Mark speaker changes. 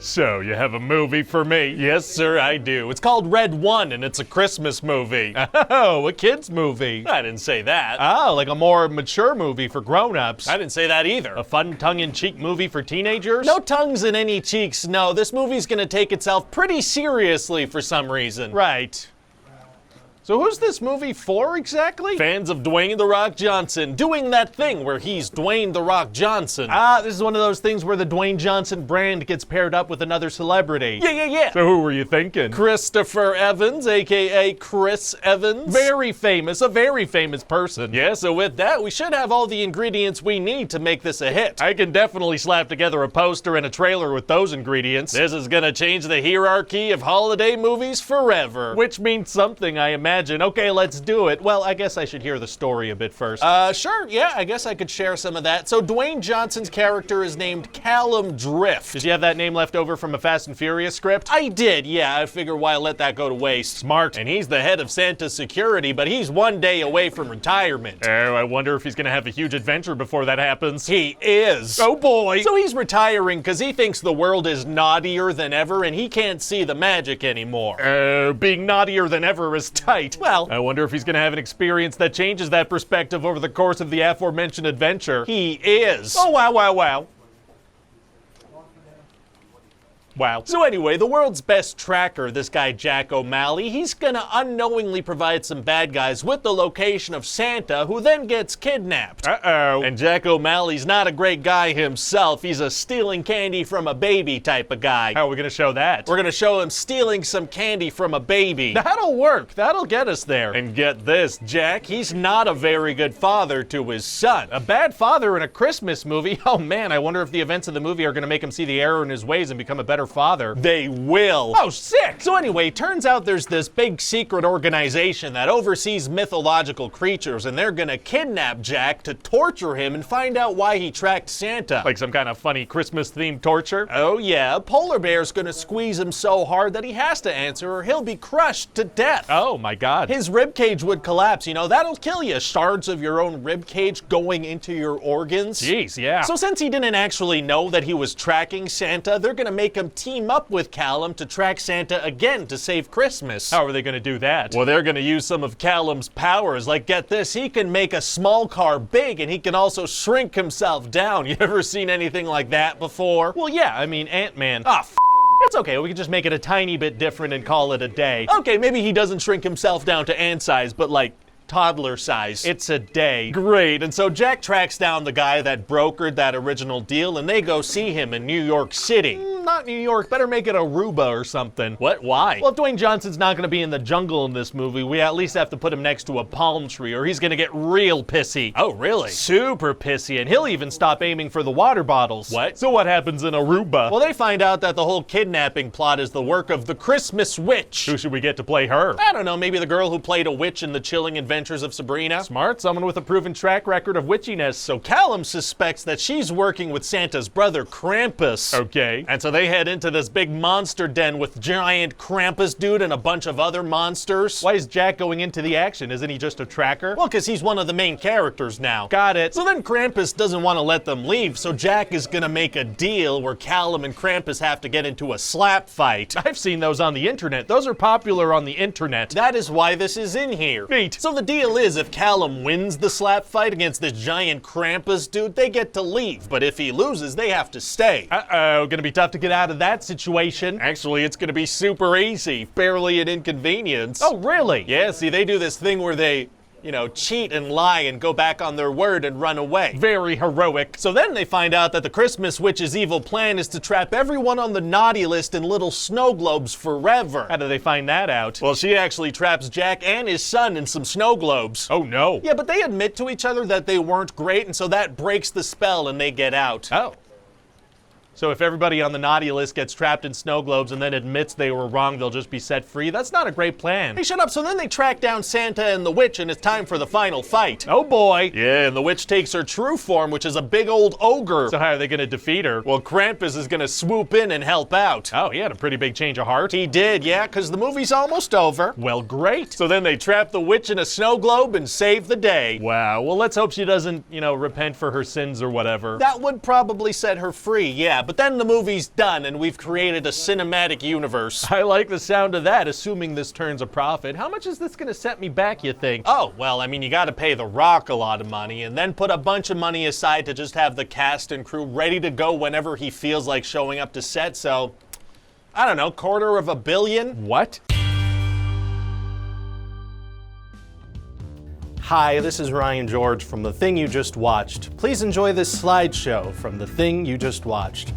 Speaker 1: So, you have a movie for me? Yes, sir, I do. It's called Red One, and it's a Christmas movie. Oh, a kid's movie. I didn't say that. Oh, like a more mature movie for grown-ups. I didn't say that either. A fun tongue-in-cheek movie for teenagers? No tongues in any cheeks, no. This movie's gonna take itself pretty seriously for some reason. Right. So who's this movie for exactly? Fans of Dwayne "The Rock" Johnson, doing that thing where he's Dwayne "The Rock" Johnson. This is one of those things where the Dwayne Johnson brand gets paired up with another celebrity. Yeah. So who were you thinking? Christopher Evans, aka Chris Evans. Very famous, a very famous person. Yeah, so with that, we should have all the ingredients we need to make this a hit. I can definitely slap together a poster and a trailer with those ingredients. This is gonna change the hierarchy of holiday movies forever. Which means something, I imagine. Okay, let's do it. Well, I guess I should hear the story a bit first. Sure, yeah, I guess I could share some of that. So Dwayne Johnson's character is named Callum Drift. Did you have that name left over from a Fast and Furious script? I did, yeah. I figure why let that go to waste. Smart. And he's the head of Santa's security, but he's one day away from retirement. Oh, I wonder if he's gonna have a huge adventure before that happens. He is. Oh boy. So he's retiring because he thinks the world is naughtier than ever and he can't see the magic anymore. Being naughtier than ever is tight. Well, I wonder if he's gonna have an experience that changes that perspective over the course of the aforementioned adventure. He is. Oh, wow. Wow. So anyway, the world's best tracker, this guy Jack O'Malley, he's gonna unknowingly provide some bad guys with the location of Santa, who then gets kidnapped. Uh-oh. And Jack O'Malley's not a great guy himself. He's a stealing candy from a baby type of guy. How are we gonna show that? We're gonna show him stealing some candy from a baby. That'll work. That'll get us there. And get this, Jack, he's not a very good father to his son. A bad father in a Christmas movie? Oh man, I wonder if the events of the movie are gonna make him see the error in his ways and become a better father. They will. Oh, sick! So anyway, turns out there's this big secret organization that oversees mythological creatures, and they're gonna kidnap Jack to torture him and find out why he tracked Santa. Like some kind of funny Christmas-themed torture? Oh yeah, a polar bear's gonna squeeze him so hard that he has to answer or he'll be crushed to death. Oh my god. His ribcage would collapse, you know, that'll kill you. Shards of your own ribcage going into your organs. Jeez, yeah. So since he didn't actually know that he was tracking Santa, they're gonna make him team up with Callum to track Santa again to save Christmas. How are they gonna do that? Well, they're gonna use some of Callum's powers. Like, get this, he can make a small car big and he can also shrink himself down. You ever seen anything like that before? Well, yeah, I mean, Ant-Man. It's okay, we can just make it a tiny bit different and call it a day. Okay, maybe he doesn't shrink himself down to ant size, but like, toddler size. It's a day. Great. And so Jack tracks down the guy that brokered that original deal and they go see him in New York City. Not New York, better make it Aruba or something. What? Why? Well, if Dwayne Johnson's not gonna be in the jungle in this movie, we at least have to put him next to a palm tree or he's gonna get real pissy. Oh, really? Super pissy, and he'll even stop aiming for the water bottles. What? So what happens in Aruba? Well, they find out that the whole kidnapping plot is the work of the Christmas witch. Who should we get to play her? I don't know, maybe the girl who played a witch in The Chilling Adventures of Sabrina? Smart, someone with a proven track record of witchiness. So Callum suspects that she's working with Santa's brother, Krampus. Okay. And so they head into this big monster den with giant Krampus dude and a bunch of other monsters. Why is Jack going into the action? Isn't he just a tracker? Well, because he's one of the main characters now. Got it. So then Krampus doesn't want to let them leave, so Jack is gonna make a deal where Callum and Krampus have to get into a slap fight. I've seen those on the internet. Those are popular on the internet. That is why this is in here. Neat. So the deal is if Callum wins the slap fight against this giant Krampus dude, they get to leave. But if he loses, they have to stay. Uh-oh, gonna be tough to get out of that situation. Actually, it's gonna be super easy. Barely an inconvenience. Oh, really? Yeah, see, they do this thing where they, you know, cheat and lie and go back on their word and run away. Very heroic. So then they find out that the Christmas witch's evil plan is to trap everyone on the naughty list in little snow globes forever. How do they find that out? Well, she actually traps Jack and his son in some snow globes. Oh no. Yeah, but they admit to each other that they weren't great, and so that breaks the spell and they get out. Oh. So if everybody on the naughty list gets trapped in snow globes and then admits they were wrong, they'll just be set free? That's not a great plan. Hey, shut up. So then they track down Santa and the witch, and it's time for the final fight. Oh boy. Yeah, and the witch takes her true form, which is a big old ogre. So how are they gonna defeat her? Well, Krampus is gonna swoop in and help out. Oh, he had a pretty big change of heart. He did, yeah, because the movie's almost over. Well, great. So then they trap the witch in a snow globe and save the day. Wow, well, let's hope she doesn't, repent for her sins or whatever. That would probably set her free, yeah. but then the movie's done and we've created a cinematic universe. I like the sound of that, assuming this turns a profit. How much is this gonna set me back, you think? Oh, well, I mean, you gotta pay The Rock a lot of money and then put a bunch of money aside to just have the cast and crew ready to go whenever he feels like showing up to set, so I don't know, $250 million? What? Hi, this is Ryan George from The Thing You Just Watched. Please enjoy this slideshow from The Thing You Just Watched.